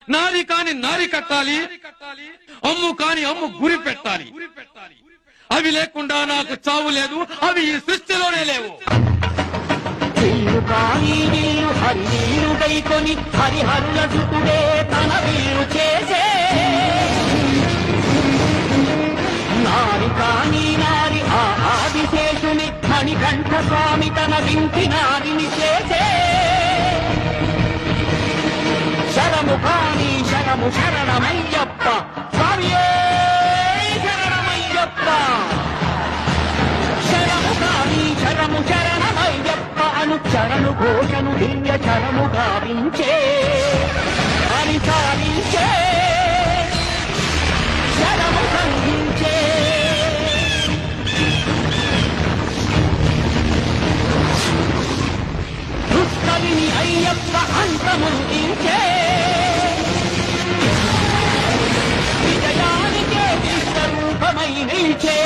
నారి కాని నారి కట్టాలి, అమ్ము కాని అమ్ము గురి పెట్టాలి. అవి లేకుండా నాకు చావు లేదు, అవి ఈ సృష్టిలోనే లేవు. హరిహరుల సుతుడే తన వీరు చేసే నారి కాని నారి ఆ ఆదిశేషుని మణికంఠ స్వామి తన వింటి నారిని చేసే శరము కాని శరము శరణమయ్యప్ప స్వామియే శరణమయ్యప్ప శరము కాని శరము శరణమయ్యప్ప అను చరణు ఘోషను దివ్య చరము గావించే అని సాధించే శరము సంధించే దుష్కవిని అయ్యప్ప అంతముందించే విజయానికే విశ్వరూపమై నిలిచే